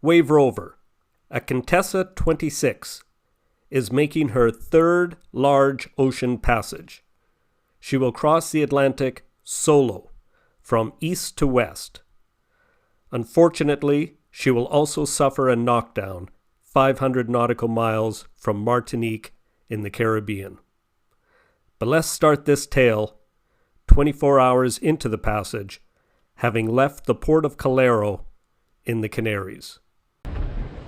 WAVE ROVER, a Contessa 26, is making her third large ocean passage. She will cross the Atlantic solo, from east to west. Unfortunately, she will also suffer a knockdown 500 nautical miles from Martinique in the Caribbean. But let's start this tale 24 hours into the passage, having left the Port of Calero in the Canaries.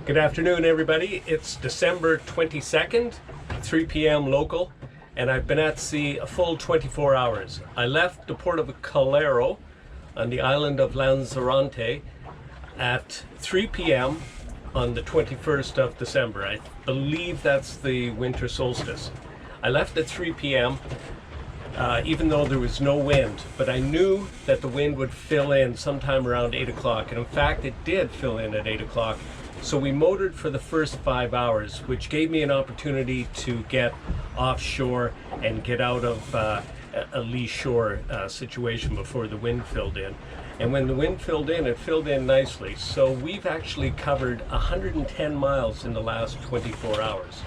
Good afternoon, everybody. It's December 22nd, 3 p.m. local, and I've been at sea a full 24 hours. I left the Port of Calero on the island of Lanzarote at 3 p.m. on the 21st of December. I believe that's the winter solstice. I left at 3 p.m. Even though there was no wind, but I knew that the wind would fill in sometime around 8 o'clock, and in fact it did fill in at 8 o'clock. So we motored for the first 5 hours, which gave me an opportunity to get offshore and get out of a lee shore situation before the wind filled in. And when the wind filled in, it filled in nicely. So we've actually covered 110 miles in the last 24 hours.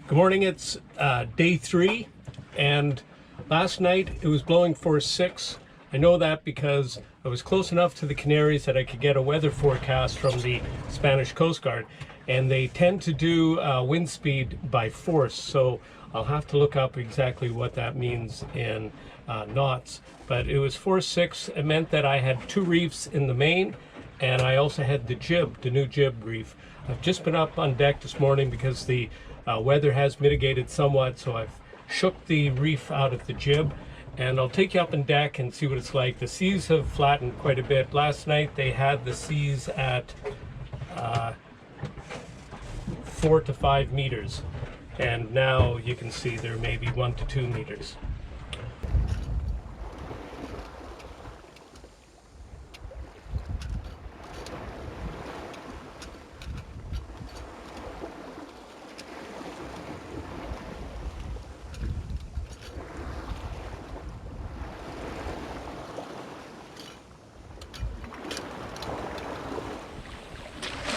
Good morning, it's day 3, and last night it was blowing force 6. I know that because I was close enough to the Canaries that I could get a weather forecast from the Spanish Coast Guard, and they tend to do wind speed by force, so I'll have to look up exactly what that means in knots. But it was force 6. It meant that I had 2 reefs in the main, and I also had the jib, the new jib reef. I've just been up on deck this morning because the weather has mitigated somewhat, so I've shook the reef out of the jib, and I'll take you up on deck and see what it's like. The seas have flattened quite a bit. Last night they had the seas at 4 to 5 meters, and now you can see they're maybe 1 to 2 meters.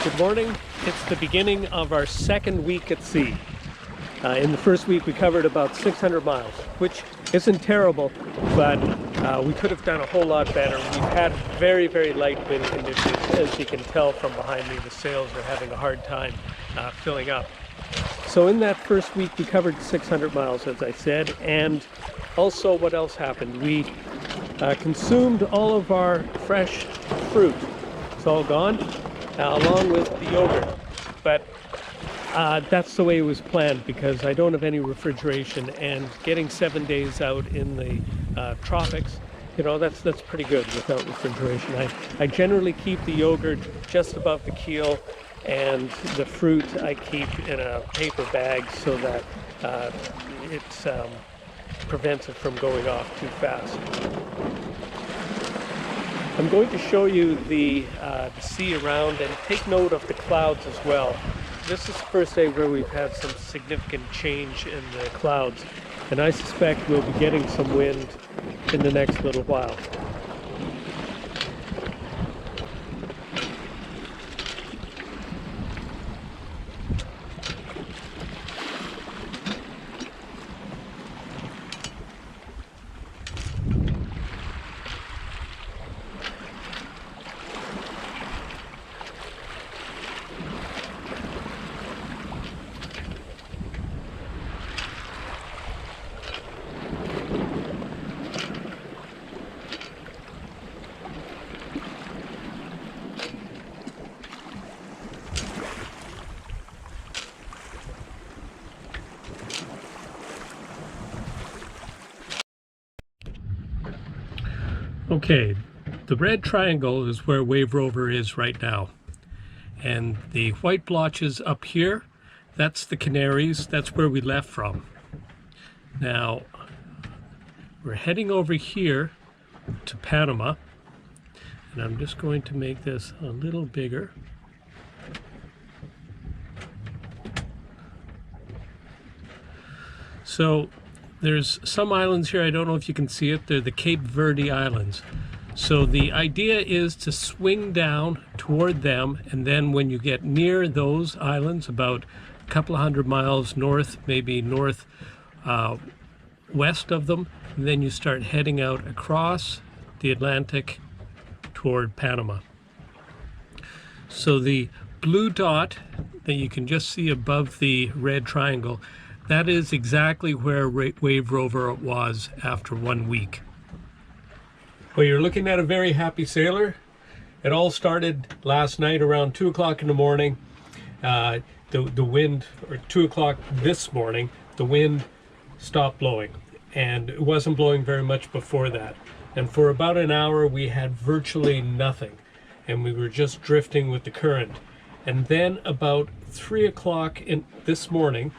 Good morning. It's the beginning of our second week at sea. In the first week we covered about 600 miles, which isn't terrible, but we could have done a whole lot better. We've had very, very light wind conditions. As you can tell from behind me, the sails are having a hard time filling up. So in that first week we covered 600 miles, as I said, and also what else happened? We consumed all of our fresh fruit. It's all gone. Along with the yogurt, but that's the way it was planned because I don't have any refrigeration, and getting 7 days out in the tropics, you know, that's pretty good without refrigeration. I generally keep the yogurt just above the keel, and the fruit I keep in a paper bag so that it prevents it from going off too fast. I'm going to show you the sea around, and take note of the clouds as well. This is the first day where we've had some significant change in the clouds, and I suspect we'll be getting some wind in the next little while. Okay, the red triangle is where Wave Rover is right now. And the white blotches up here, that's the Canaries. That's where we left from. Now, we're heading over here to Panama. And I'm just going to make this a little bigger. So there's some islands here, I don't know if you can see it, they're the Cape Verde Islands. So the idea is to swing down toward them, and then when you get near those islands, about a couple of 100 miles north, maybe north west of them, and then you start heading out across the Atlantic toward Panama. So the blue dot that you can just see above the red triangle, that is exactly where Wave Rover was after 1 week. Well, you're looking at a very happy sailor. It all started last night around 2 o'clock in the morning. The wind, or 2 o'clock this morning, the wind stopped blowing. And it wasn't blowing very much before that. And for about an hour, we had virtually nothing. And we were just drifting with the current. And then about 3 o'clock this morning,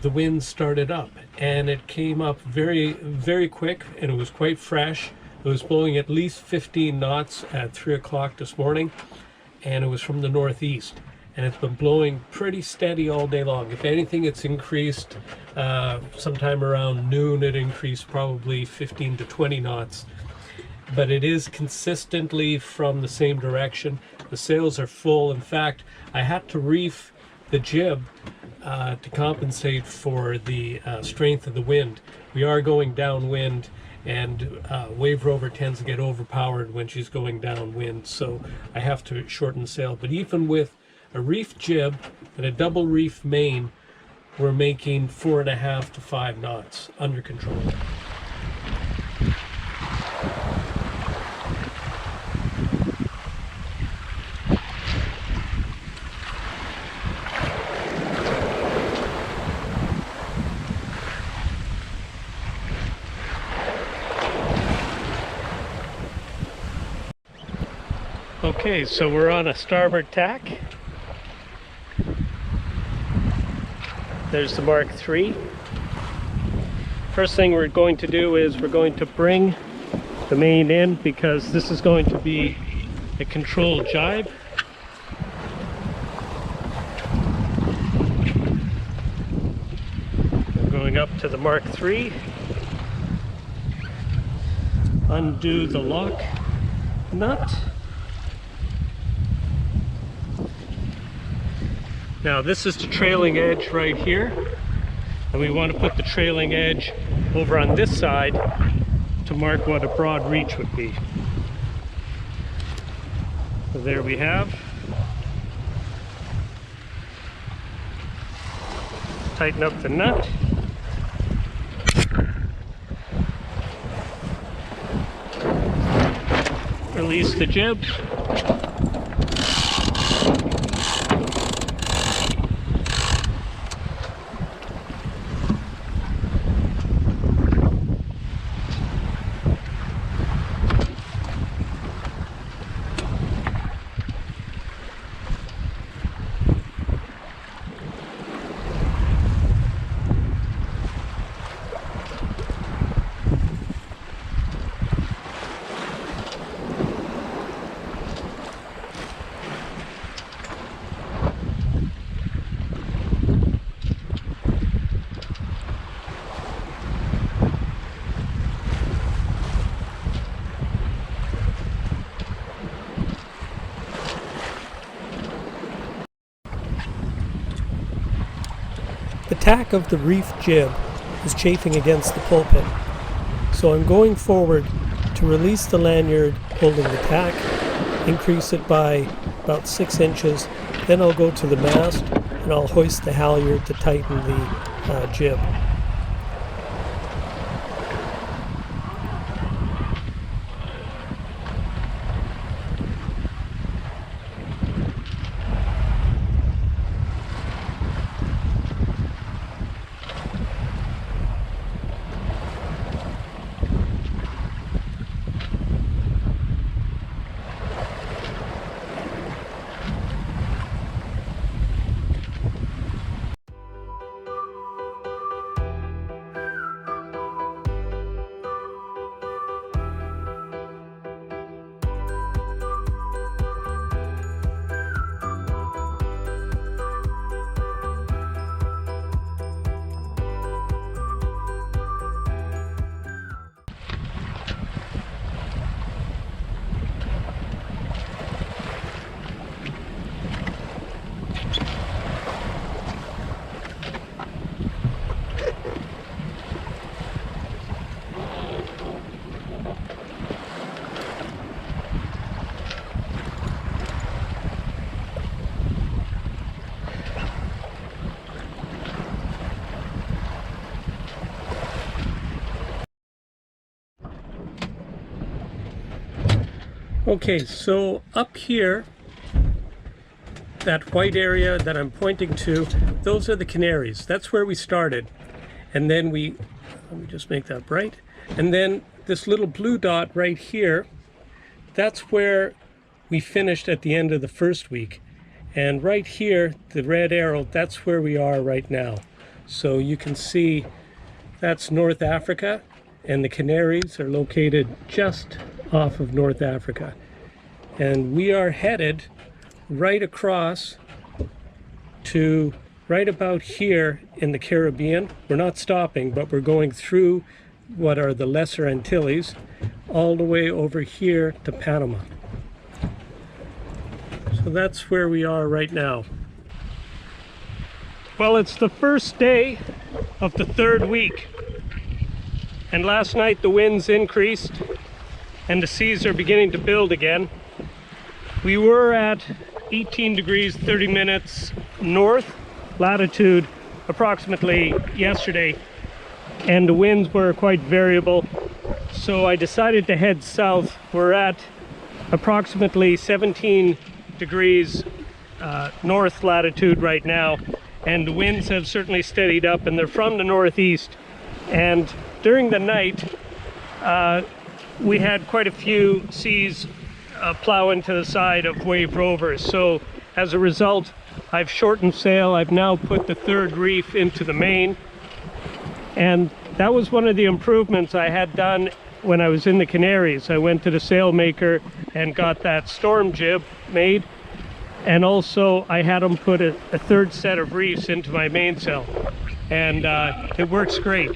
the wind started up, and it came up very, very quick, and it was quite fresh. It was blowing at least 15 knots at 3 o'clock this morning, and it was from the northeast, and it's been blowing pretty steady all day long. If anything, it's increased sometime around noon. It increased probably 15 to 20 knots, but it is consistently from the same direction. The sails are full. In fact, I had to reef the jib to compensate for the strength of the wind. We are going downwind, and Wave Rover tends to get overpowered when she's going downwind, so I have to shorten sail. But even with a reef jib and a double reef main, we're making 4.5 to 5 knots under control. Okay, so we're on a starboard tack. There's the Mark III. First thing we're going to do is we're going to bring the main in, because this is going to be a controlled jibe. We're going up to the Mark III. Undo the lock nut. Now this is the trailing edge right here, and we want to put the trailing edge over on this side to mark what a broad reach would be. So there we have. Tighten up the nut. Release the jib. The tack of the reef jib is chafing against the pulpit, so I'm going forward to release the lanyard holding the tack, increase it by about 6 inches, then I'll go to the mast and I'll hoist the halyard to tighten the jib. Okay, so up here, that white area that I'm pointing to, those are the Canaries. That's where we started. And then let me just make that bright. And then this little blue dot right here, that's where we finished at the end of the first week. And right here, the red arrow, that's where we are right now. So you can see that's North Africa, and the Canaries are located just off of North Africa. And we are headed right across to right about here in the Caribbean. We're not stopping, but we're going through what are the Lesser Antilles, all the way over here to Panama. So that's where we are right now. Well, it's the first day of the third week. And last night the winds increased and the seas are beginning to build again. We were at 18 degrees 30 minutes north latitude approximately yesterday, and the winds were quite variable. So I decided to head south. We're at approximately 17 degrees north latitude right now, and the winds have certainly steadied up, and they're from the northeast. And during the night we had quite a few seas plow into the side of WAVE Rovers. So as a result, I've shortened sail. I've now put the third reef into the main, and that was one of the improvements I had done when I was in the Canaries. I went to the sailmaker and got that storm jib made, and also I had them put a third set of reefs into my mainsail, and it works great.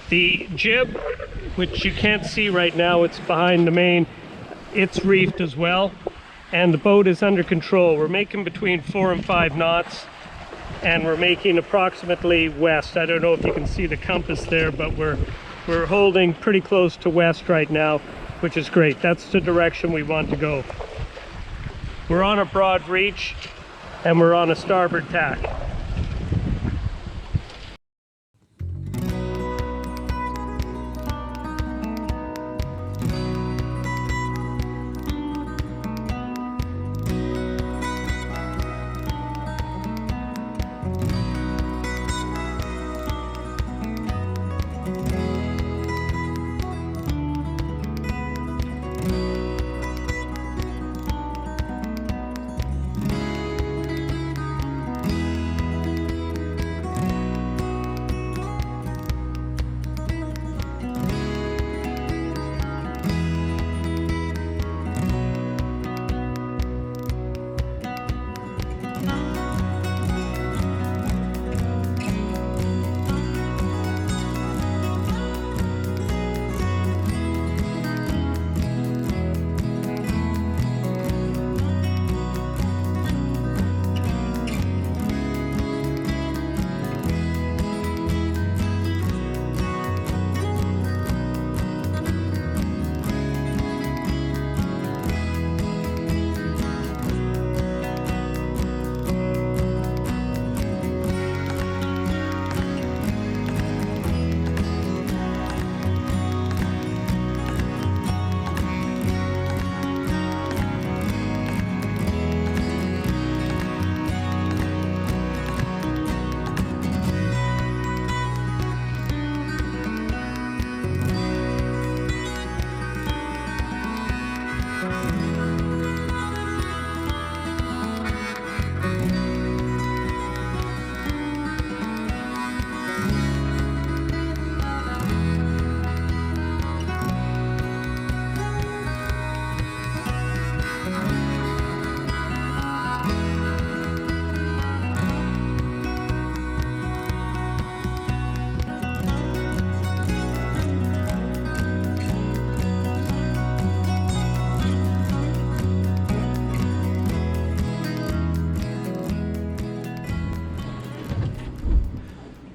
The jib, which you can't see right now, it's behind the main, it's reefed as well, and the boat is under control. We're making between 4 and 5 knots, and we're making approximately west. I don't know if you can see the compass there, but we're holding pretty close to west right now, which is great. That's the direction we want to go. We're on a broad reach and we're on a starboard tack.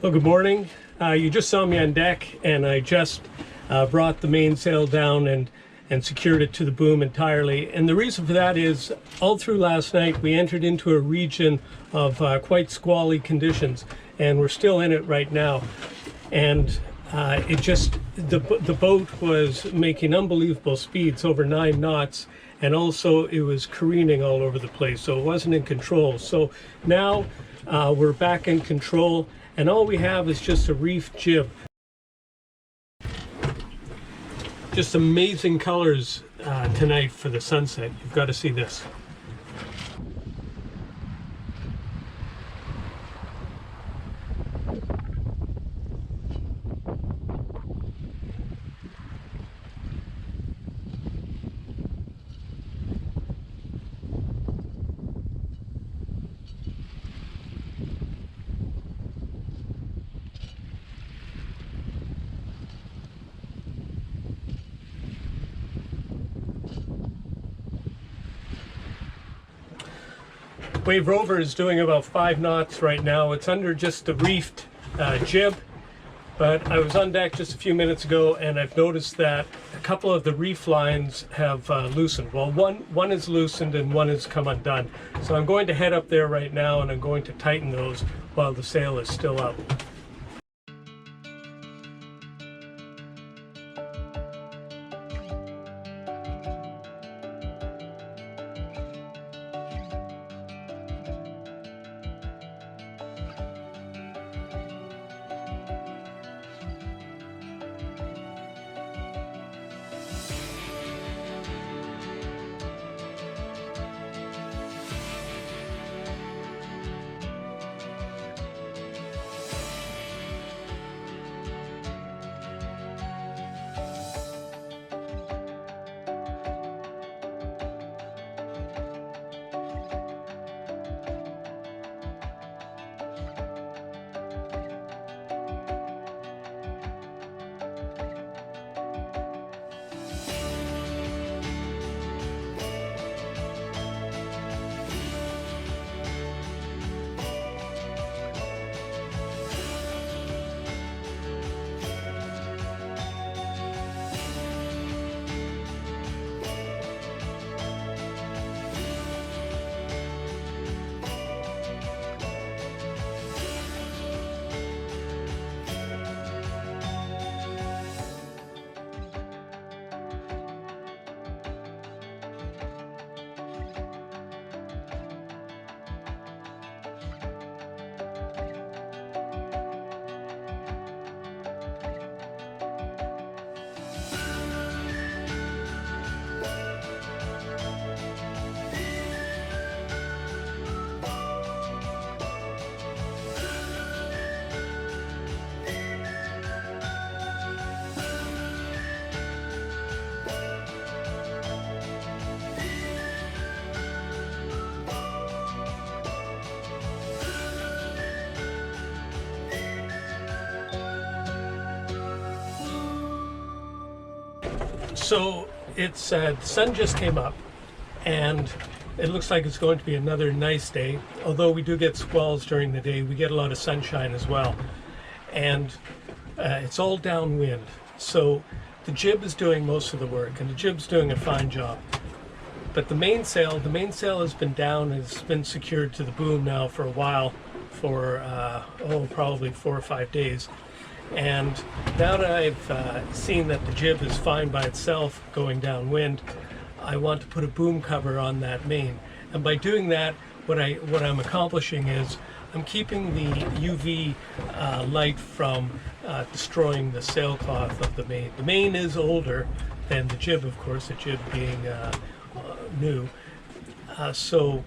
Well, good morning. You just saw me on deck, and I just brought the mainsail down and secured it to the boom entirely. And the reason for that is all through last night we entered into a region of quite squally conditions, and we're still in it right now. And The boat was making unbelievable speeds, over 9 knots, and also it was careening all over the place, so it wasn't in control. So now we're back in control, and all we have is just a reef jib. Just amazing colors tonight for the sunset. You've got to see this. Wave Rover is doing about 5 knots right now. It's under just the reefed jib, but I was on deck just a few minutes ago and I've noticed that a couple of the reef lines have loosened. Well, one is loosened and one has come undone. So I'm going to head up there right now and I'm going to tighten those while the sail is still up. So it's the sun just came up and it looks like it's going to be another nice day. Although we do get squalls during the day, we get a lot of sunshine as well. And it's all downwind. So the jib is doing most of the work and the jib's doing a fine job. But the mainsail has been down and it's been secured to the boom now for a while, for probably 4 or 5 days. And now that I've seen that the jib is fine by itself going downwind, I want to put a boom cover on that main. And by doing that, what I'm accomplishing is I'm keeping the UV light from destroying the sailcloth of the main. The main is older than the jib, of course, the jib being new. So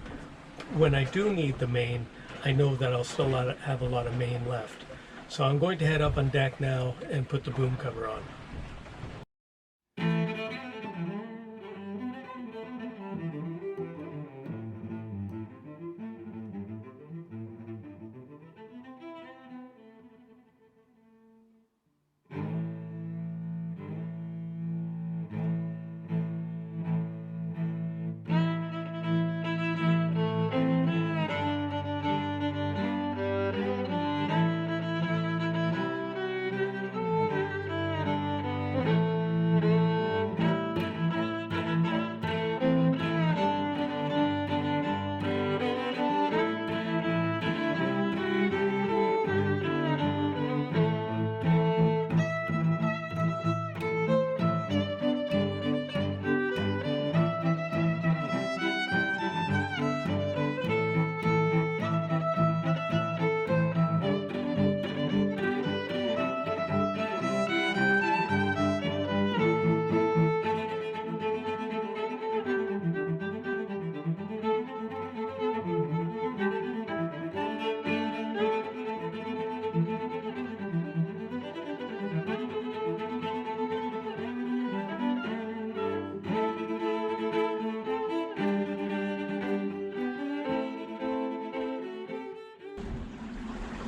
when I do need the main, I know that I'll still have a lot of main left. So I'm going to head up on deck now and put the boom cover on.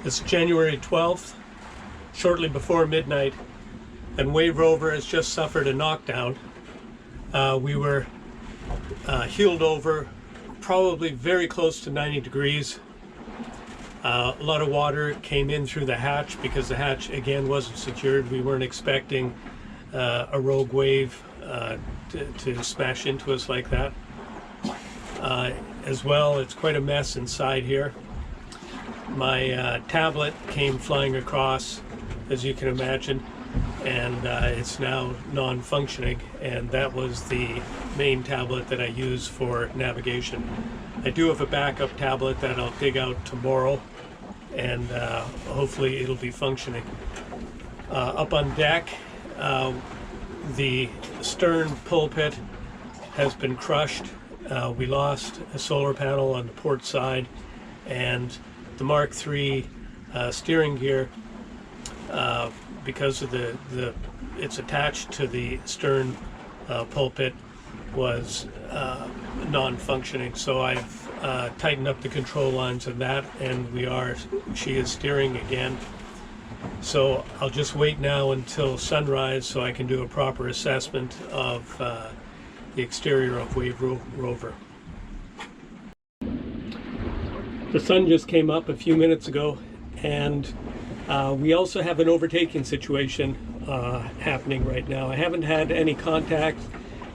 It's January 12th, shortly before midnight, and WAVE ROVER has just suffered a knockdown. We were heeled over, probably very close to 90 degrees. A lot of water came in through the hatch because the hatch again wasn't secured. We weren't expecting a rogue wave to smash into us like that. As well, it's quite a mess inside here. My tablet came flying across, as you can imagine, and it's now non-functioning, and that was the main tablet that I use for navigation. I do have a backup tablet that I'll dig out tomorrow, and hopefully it'll be functioning. Up on deck, the stern pulpit has been crushed. We lost a solar panel on the port side, and the Mark III steering gear, because of it's attached to the stern pulpit, was non-functioning. So I've tightened up the control lines of that, and she is steering again. So I'll just wait now until sunrise so I can do a proper assessment of the exterior of WAVE ROVER. The sun just came up a few minutes ago, and we also have an overtaking situation happening right now. I haven't had any contact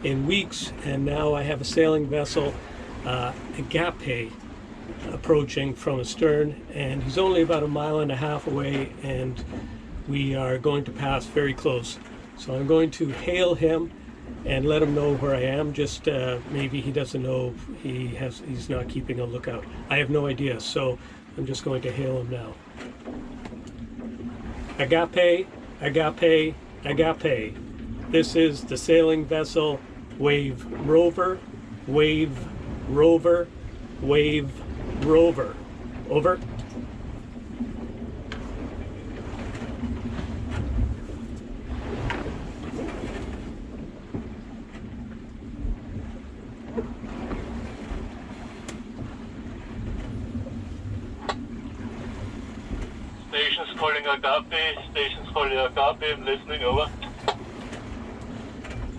in weeks, and now I have a sailing vessel, Agape, approaching from astern, and he's only about 1.5 miles away, and we are going to pass very close. So I'm going to hail him and let him know where I am. Just maybe he doesn't know, he's not keeping a lookout. I have no idea, so I'm just going to hail him now. Agape, Agape, Agape. This is the sailing vessel WAVE ROVER, WAVE ROVER, WAVE ROVER. Over. Station's calling Agape, station's calling Agape, I'm listening, over.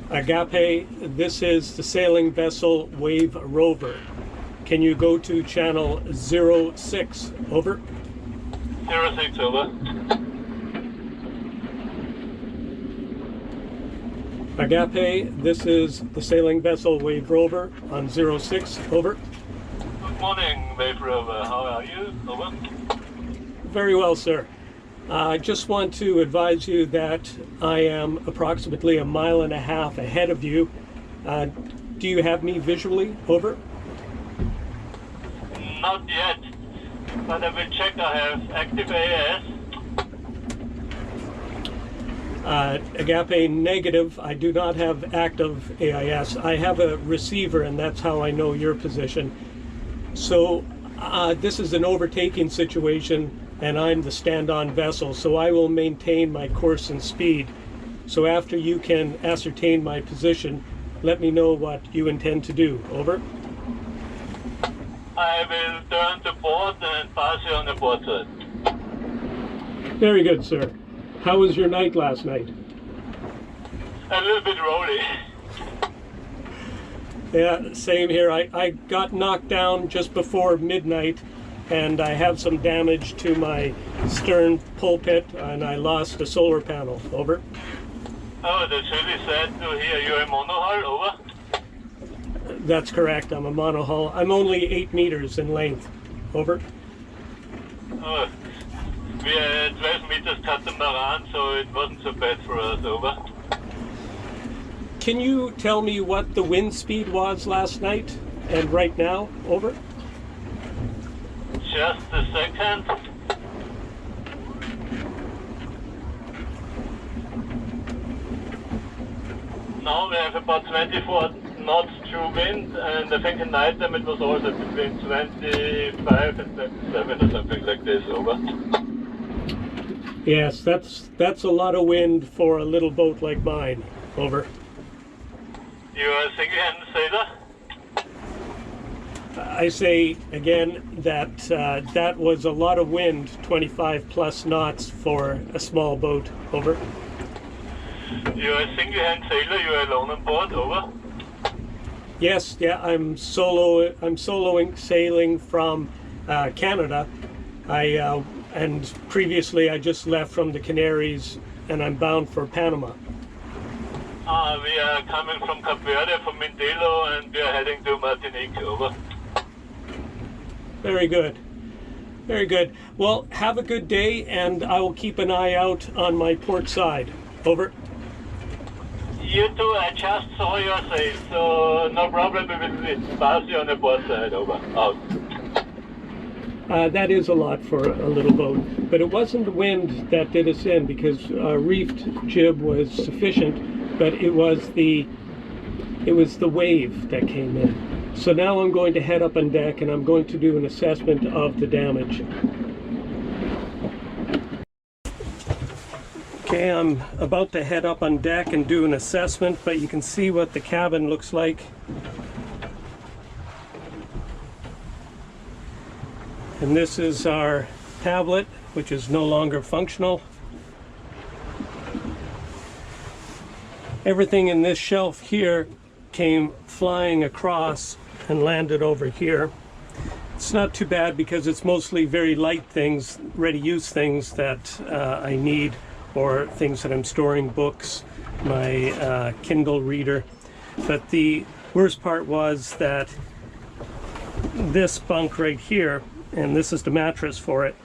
Agape, this is the sailing vessel WAVE ROVER. Can you go to channel 06, over? 06, over. Agape, this is the sailing vessel WAVE ROVER on 06, over. Good morning, WAVE ROVER, how are you, over? Very well, sir. I just want to advise you that I am approximately 1.5 miles ahead of you. Do you have me visually, over? Not yet, but I will check. I have active AIS. Agape, negative. I do not have active AIS. I have a receiver, and that's how I know your position. So this is an overtaking situation, and I'm the stand-on vessel, so I will maintain my course and speed. So after you can ascertain my position, let me know what you intend to do. Over. I will turn to port and pass you on the port side. Very good, sir. How was your night last night? A little bit rolly. Yeah, same here. I got knocked down just before midnight, and I have some damage to my stern pulpit, and I lost a solar panel. Over. Oh, that's really sad to hear. You're a monohull, over? That's correct. I'm a monohull. I'm only 8 meters in length. Over. Oh, we are 12 meters catamaran, so it wasn't so bad for us. Over. Can you tell me what the wind speed was last night and right now? Over. Just a second. Now we have about 24 knots true wind, and I think in night time it was also between 25 and 27 or something like this. Over. Yes, that's a lot of wind for a little boat like mine. Over. You are a single-handed sailor? I say again that that was a lot of wind, 25 plus knots for a small boat. Over. You're a single-hand sailor, you're alone on board, over? Yes, yeah, I'm soloing, sailing from Canada. And previously I just left from the Canaries and I'm bound for Panama. We are coming from Cape Verde, from Mindelo, and we are heading to Martinique, over. Very good. Very good. Well, have a good day, and I will keep an eye out on my port side. Over. You too, I just saw your sail, so no problem, we will pass you on the port side, over. Out. That is a lot for a little boat, but it wasn't the wind that did us in, because reefed jib was sufficient, but it was the wave that came in. So now I'm going to head up on deck and I'm going to do an assessment of the damage. Okay, I'm about to head up on deck and do an assessment, but you can see what the cabin looks like. And this is our tablet, which is no longer functional. Everything in this shelf here came flying across and landed over here. It's not too bad because it's mostly very light things, ready-use things that I need, or things that I'm storing, books, my Kindle reader. But the worst part was that this bunk right here, and this is the mattress for it,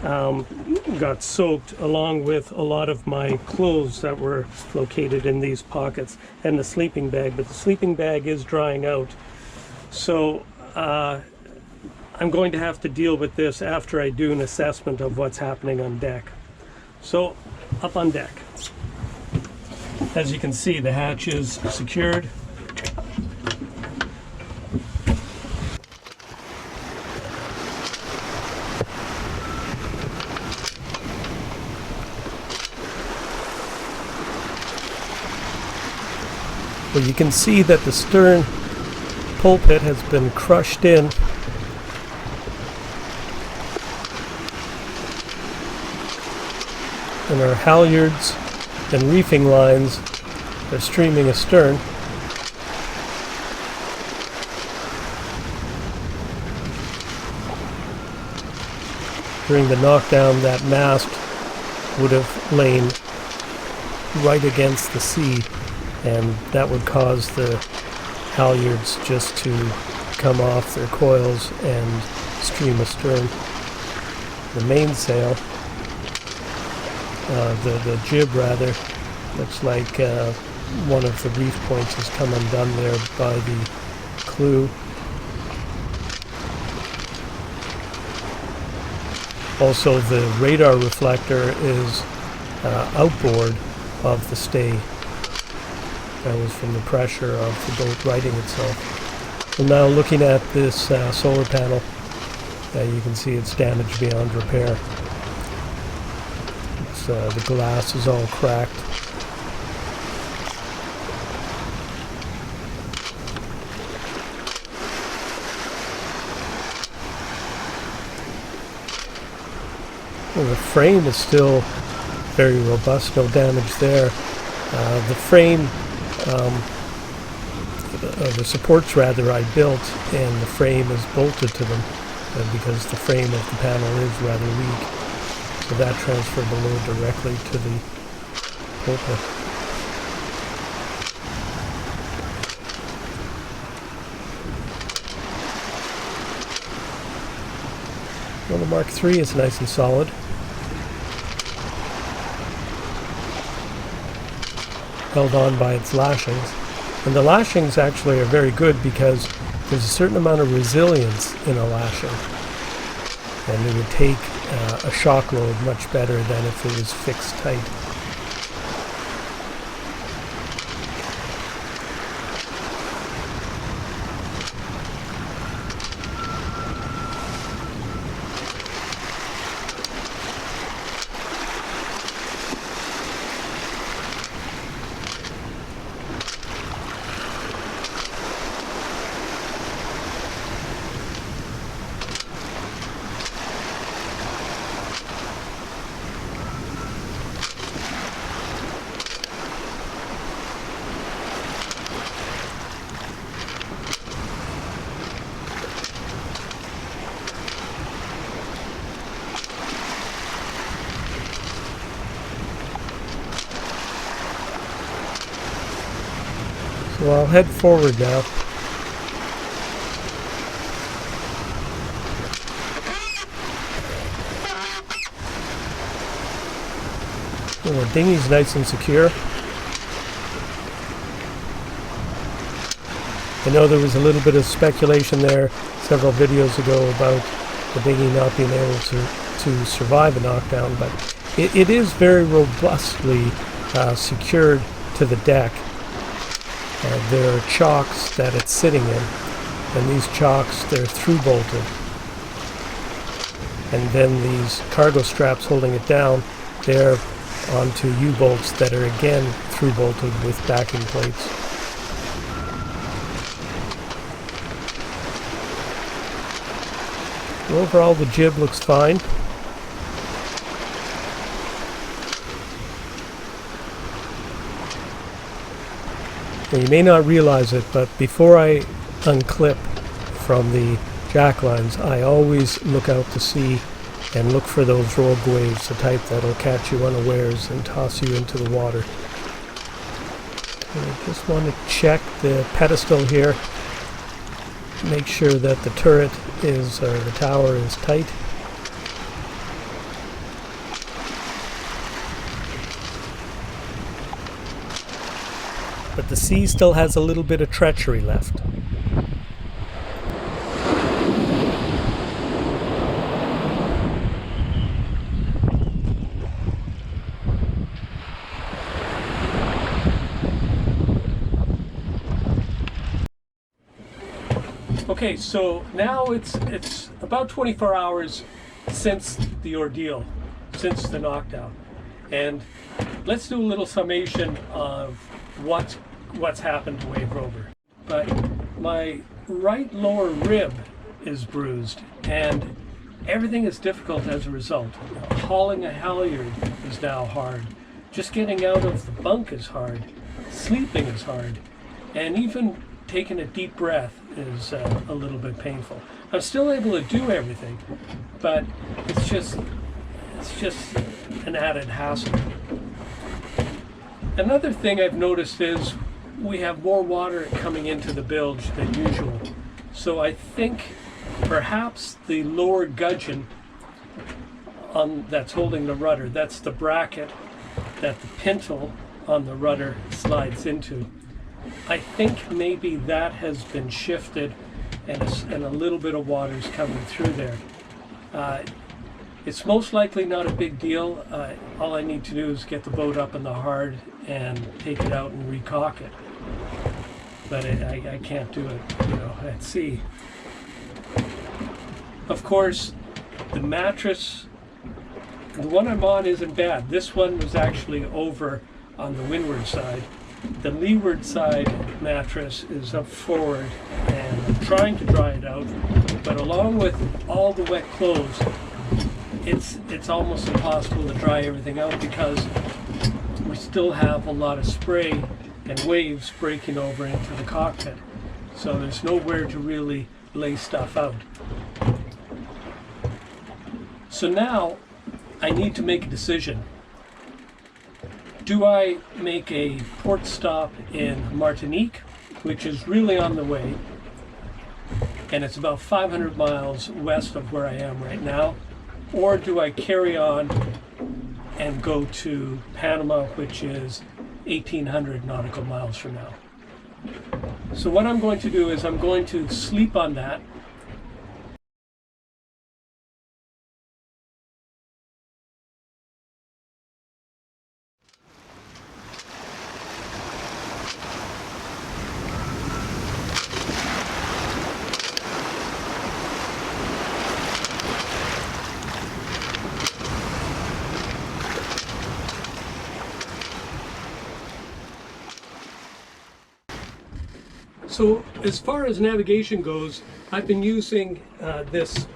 got soaked along with a lot of my clothes that were located in these pockets, and the sleeping bag, but the sleeping bag is drying out. So I'm going to have to deal with this after I do an assessment of what's happening on deck. So up on deck. As you can see, the hatch is secured. Well, you can see that the stern pulpit has been crushed in. And our halyards and reefing lines are streaming astern. During the knockdown, that mast would have lain right against the sea, and that would cause the halyards just to come off their coils and stream astern. The mainsail, the jib rather, looks like one of the reef points has come undone there by the clew. Also, the radar reflector is outboard of the stay. That was from the pressure of the boat righting itself. So now looking at this solar panel, you can see it's damaged beyond repair. The glass is all cracked. Well, the frame is still very robust, no damage there. The frame, the supports rather, I built, and the frame is bolted to them because the frame of the panel is rather weak. So that transferred the load directly to the pulpit. Well, the Mark III is nice and solid. Held on by its lashings. And the lashings actually are very good because there's a certain amount of resilience in a lashing. And it would take a shock load much better than if it was fixed tight. So I'll head forward now. Oh, the dinghy's nice and secure. I know there was a little bit of speculation there several videos ago about the dinghy not being able to survive a knockdown, but it is very robustly secured to the deck. There are chocks that it's sitting in, and these chocks, they're through bolted. And then these cargo straps holding it down, they're onto U-bolts that are again through bolted with backing plates. Overall, the jib looks fine. Now, you may not realize it, but before I unclip from the jack lines, I always look out to sea and look for those rogue waves, the type that'll catch you unawares and toss you into the water. And I just want to check the pedestal here, make sure that the turret is, or the tower is tight. But the sea still has a little bit of treachery left. Okay, so now it's about 24 hours since the ordeal, since the knockdown, and let's do a little summation of what's happened to WAVE Rover. But my right lower rib is bruised, and everything is difficult as a result. Hauling a halyard is now hard. Just getting out of the bunk is hard. Sleeping is hard, and even taking a deep breath is a little bit painful. I'm still able to do everything, but it's just an added hassle. Another thing I've noticed is we have more water coming into the bilge than usual. So I think perhaps the lower gudgeon that's holding the rudder, that's the bracket that the pintle on the rudder slides into. I think maybe that has been shifted and a little bit of water is coming through there. It's most likely not a big deal. All I need to do is get the boat up in the hard and take it out and recock it. But I can't do it, at sea. Of course, the mattress, the one I'm on isn't bad. This one was actually over on the windward side. The leeward side mattress is up forward, and I'm trying to dry it out, but along with all the wet clothes, it's almost impossible to dry everything out because we still have a lot of spray and waves breaking over into the cockpit. So there's nowhere to really lay stuff out. So now I need to make a decision. Do I make a port stop in Martinique, which is really on the way, and it's about 500 miles west of where I am right now, or do I carry on and go to Panama, which is 1,800 nautical miles from now? So what I'm going to do is I'm going to sleep on that. So as far as navigation goes, I've been using this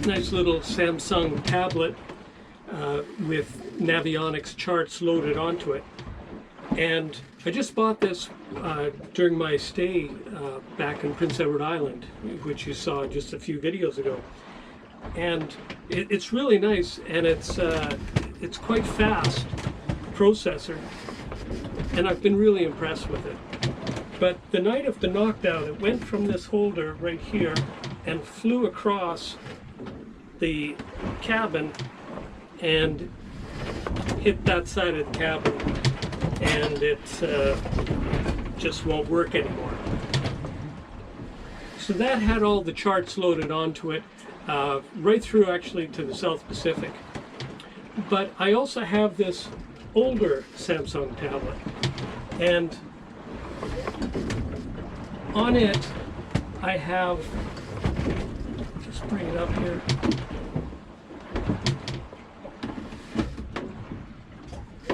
nice little Samsung tablet with Navionics charts loaded onto it. And I just bought this during my stay back in Prince Edward Island, which you saw just a few videos ago. And it's really nice, and it's quite fast processor. and I've been really impressed with it. But the night of the knockdown, it went from this holder right here and flew across the cabin and hit that side of the cabin, and it just won't work anymore. So that had all the charts loaded onto it, right through actually to the South Pacific. But I also have this older Samsung tablet, and on it I have, just bring it up here,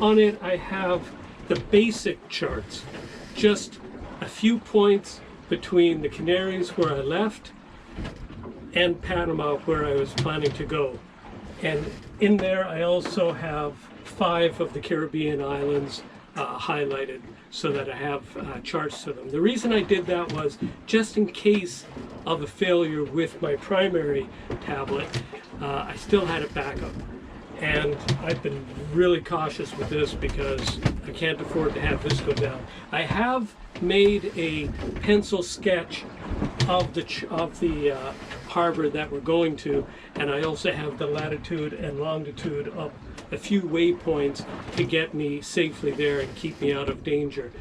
on it I have the basic charts, just a few points between the Canaries where I left and Panama where I was planning to go. And in there I also have 5 of the Caribbean islands highlighted so that I have charts to them. The reason I did that was just in case of a failure with my primary tablet, I still had a backup. And I've been really cautious with this because I can't afford to have this go down. I have made a pencil sketch of the harbor that we're going to, and I also have the latitude and longitude of a few waypoints to get me safely there and keep me out of danger.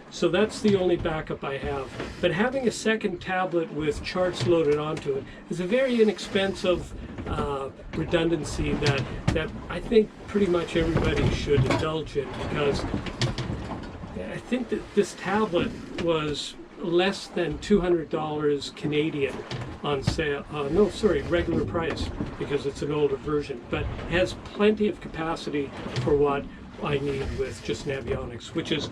So that's the only backup I have. But having a second tablet with charts loaded onto it is a very inexpensive redundancy that I think pretty much everybody should indulge in, because I think that this tablet was less than $200 Canadian on sale. No, sorry, regular price, because it's an older version, but it has plenty of capacity for what I need with just Navionics, which is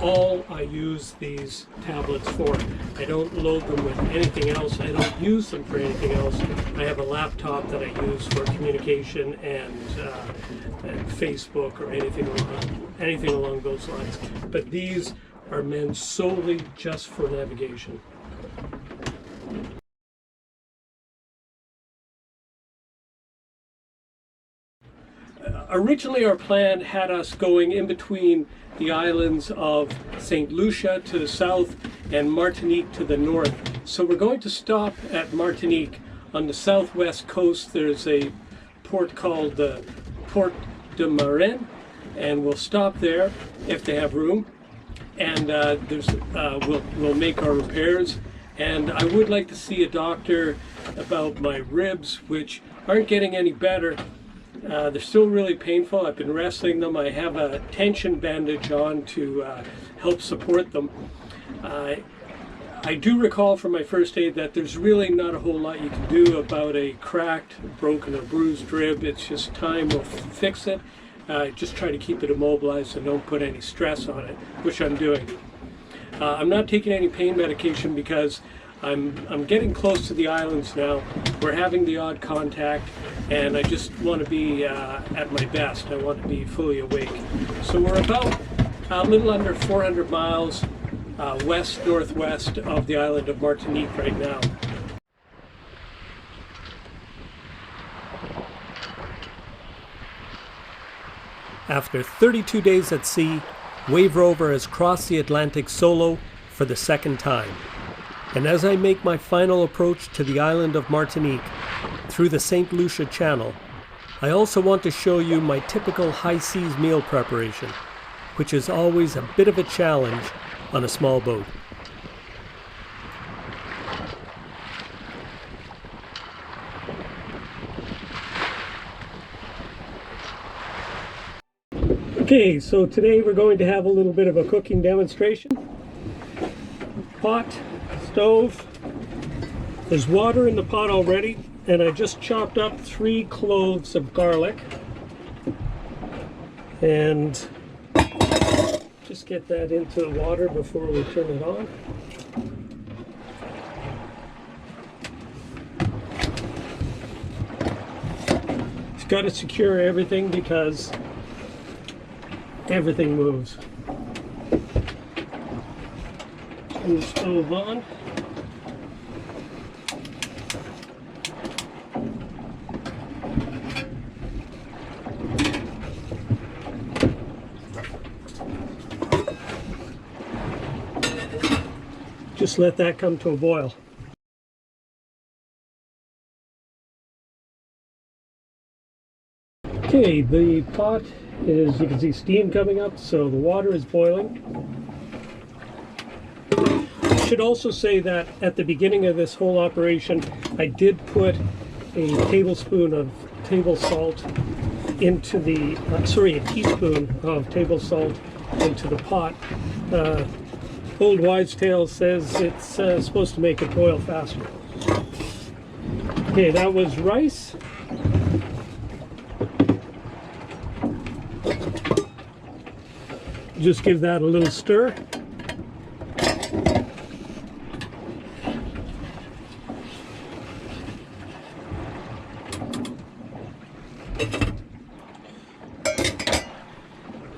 all I use these tablets for. I don't load them with anything else. I don't use them for anything else. I have a laptop that I use for communication and Facebook or anything along those lines. But these are meant solely just for navigation. Originally, our plan had us going in between the islands of St. Lucia to the south and Martinique to the north. So we're going to stop at Martinique. On the southwest coast, there's a port called the Port de Marin, and we'll stop there if they have room. And we'll make our repairs. And I would like to see a doctor about my ribs, which aren't getting any better. They're still really painful. I've been wrestling them. I have a tension bandage on to help support them. I do recall from my first aid that there's really not a whole lot you can do about a cracked, broken, or bruised rib. It's just time will fix it. Just try to keep it immobilized and don't put any stress on it, which I'm doing. I'm not taking any pain medication because I'm getting close to the islands now. We're having the odd contact, and I just want to be at my best. I want to be fully awake. So we're about a little under 400 miles west-northwest of the island of Martinique right now. After 32 days at sea, Wave Rover has crossed the Atlantic solo for the second time. And as I make my final approach to the island of Martinique through the St. Lucia Channel, I also want to show you my typical high seas meal preparation, which is always a bit of a challenge on a small boat. Okay, so today we're going to have a little bit of a cooking demonstration. Pot, stove. There's water in the pot already, and I just chopped up 3 cloves of garlic. And just get that into the water before we turn it on. It's got to secure everything because everything moves. Turn the stove on. Just let that come to a boil. Okay, the pot is, you can see steam coming up, so the water is boiling. I should also say that at the beginning of this whole operation, I did put a tablespoon of table salt into the, a teaspoon of table salt into the pot. Old wives' tale says it's supposed to make it boil faster. Okay, that was rice. Just give that a little stir.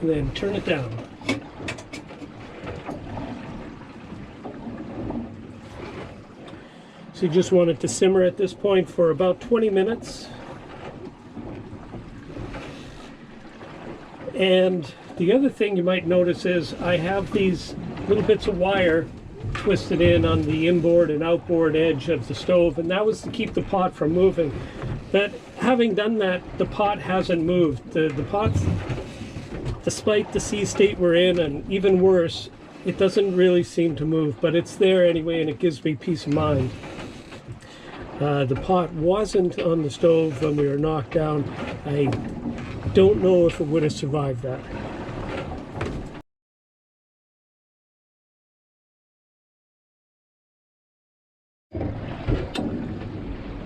And then turn it down. So you just want it to simmer at this point for about 20 minutes. And the other thing you might notice is I have these little bits of wire twisted in on the inboard and outboard edge of the stove, and that was to keep the pot from moving. But having done that, the pot hasn't moved. The pot, despite the sea state we're in, and even worse, it doesn't really seem to move, but it's there anyway, and it gives me peace of mind. The pot wasn't on the stove when we were knocked down. I don't know if it would have survived that.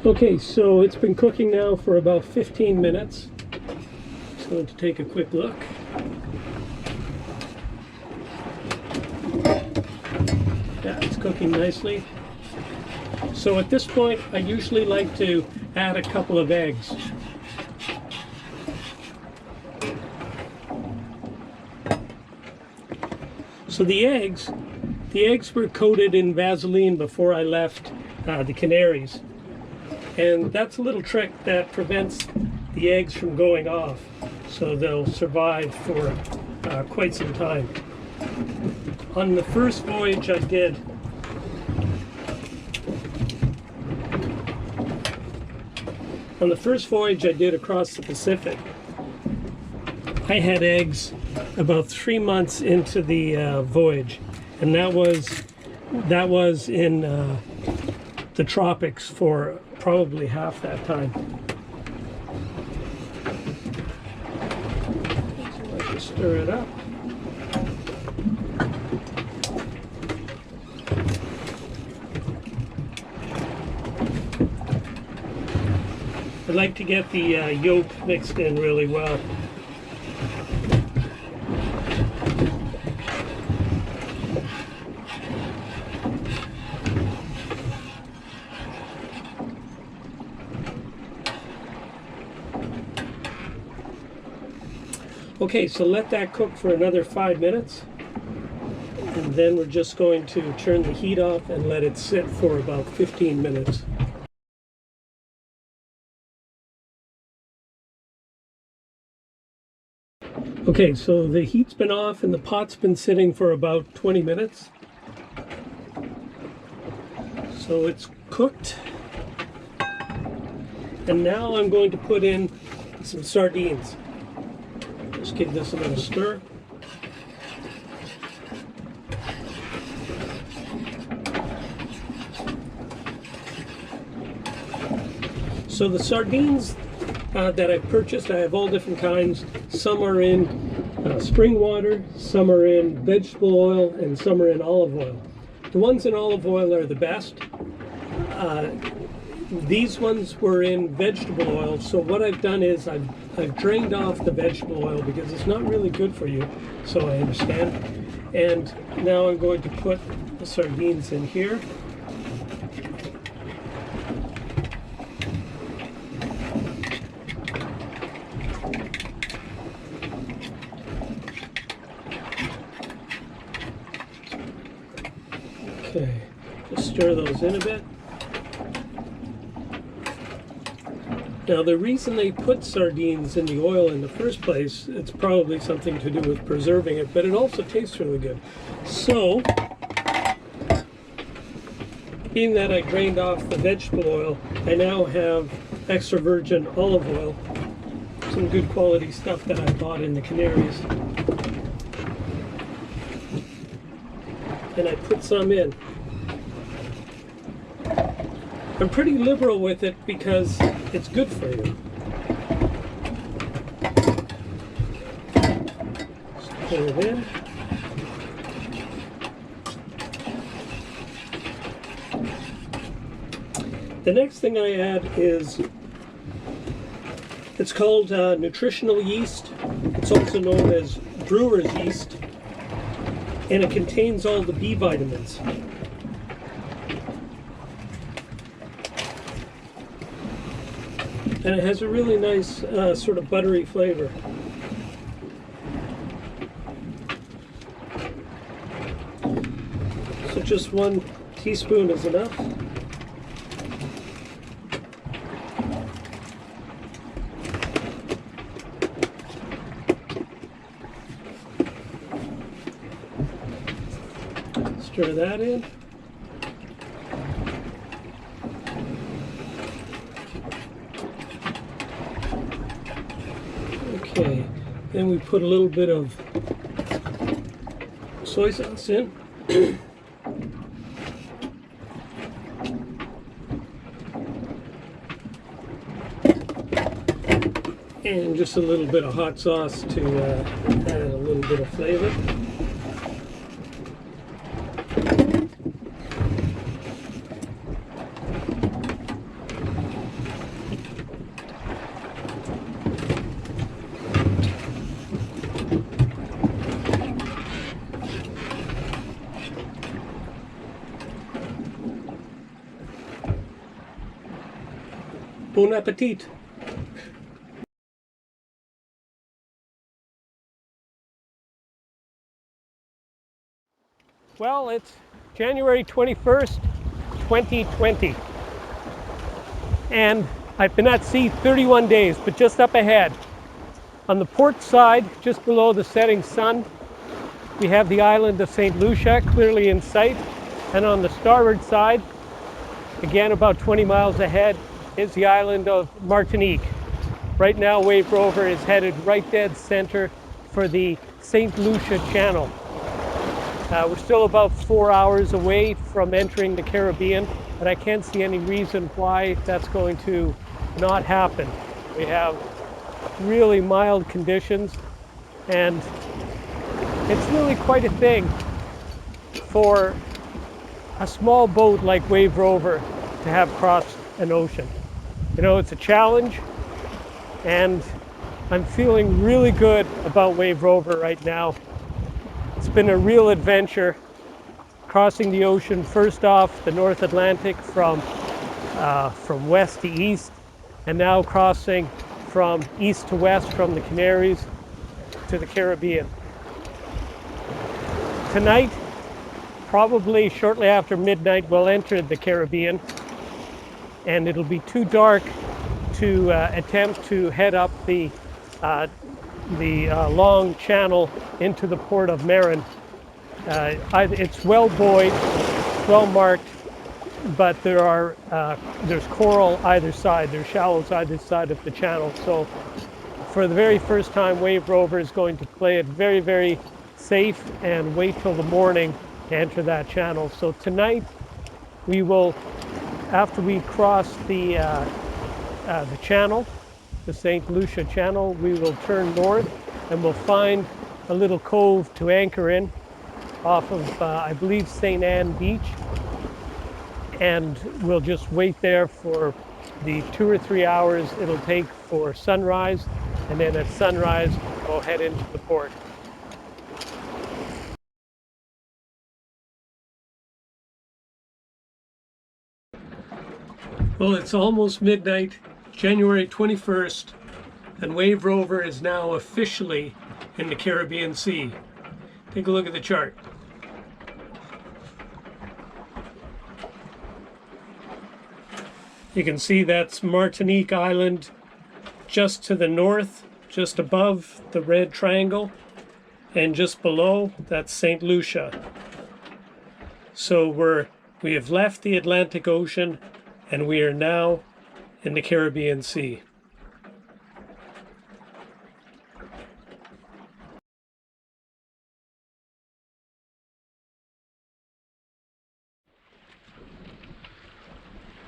Okay, so it's been cooking now for about 15 minutes. Just going to take a quick look. Yeah, it's cooking nicely. So at this point, I usually like to add a couple of eggs. So the eggs were coated in Vaseline before I left the Canaries. And that's a little trick that prevents the eggs from going off. So they'll survive for quite some time. On the first voyage I did, across the Pacific, I had eggs about 3 months into the voyage, and that was in the tropics for probably half that time. So let's just stir it up. I like to get the yolk mixed in really well. Okay, so let that cook for another 5 minutes, and then we're just going to turn the heat off and let it sit for about 15 minutes. Okay, so the heat's been off and the pot's been sitting for about 20 minutes. So it's cooked. And now I'm going to put in some sardines. Just give this a little stir. So the sardines that I purchased, I have all different kinds. Some are in spring water, some are in vegetable oil, and some are in olive oil. The ones in olive oil are the best. These ones were in vegetable oil, so what I've done is I've drained off the vegetable oil because it's not really good for you, so I understand. And now I'm going to put the sardines in here. Okay, just stir those in a bit. Now the reason they put sardines in the oil in the first place, it's probably something to do with preserving it, but it also tastes really good. So Being that I drained off the vegetable oil, I now have extra virgin olive oil. Some good quality stuff that I bought in the Canaries. And I put some in. I'm pretty liberal with it because it's good for you. Just put it in. The next thing I add is, it's called nutritional yeast. It's also known as brewer's yeast, and it contains all the B vitamins. And it has a really nice sort of buttery flavor. So just 1 teaspoon is enough. Stir that in. Okay, then we put a little bit of soy sauce in. And just a little bit of hot sauce to add a little bit of flavor. Bon appetit! Well, it's January 21st, 2020. And I've been at sea 31 days, but just up ahead. On the port side, just below the setting sun, we have the island of St. Lucia clearly in sight. And on the starboard side, again about 20 miles ahead, is the island of Martinique. Right now, Wave Rover is headed right dead center for the St. Lucia Channel. We're still about 4 hours away from entering the Caribbean, but I can't see any reason why that's going to not happen. We have really mild conditions, and it's really quite a thing for a small boat like Wave Rover to have crossed an ocean. You know, it's a challenge, and I'm feeling really good about Wave Rover right now. It's been a real adventure crossing the ocean, first off the North Atlantic from west to east, and now crossing from east to west from the Canaries to the Caribbean. Tonight, probably shortly after midnight, we'll enter the Caribbean, and it'll be too dark to attempt to head up the long channel into the port of Marin. It's well buoyed, well marked, but there's coral either side, there's shallows either side of the channel. So for the very first time, Wave Rover is going to play it very, very safe and wait till the morning to enter that channel. So tonight we will, after we cross the channel, the St. Lucia Channel, we will turn north and we'll find a little cove to anchor in off of, I believe, St. Anne Beach. And we'll just wait there for the 2 or 3 hours it'll take for sunrise. And then at sunrise, we'll head into the port. Well, it's almost midnight, January 21st, and Wave Rover is now officially in the Caribbean Sea. Take a look at the chart. You can see that's Martinique Island just to the north, just above the red triangle, and just below, that's St. Lucia. So we're We have left the Atlantic Ocean and we are now in the Caribbean Sea.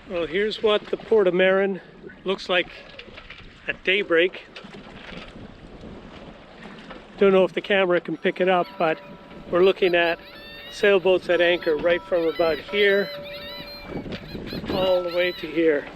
Well, here's what the Port of Marin looks like at daybreak. Don't know if the camera can pick it up, but we're looking at sailboats at anchor right from about here all the way to here.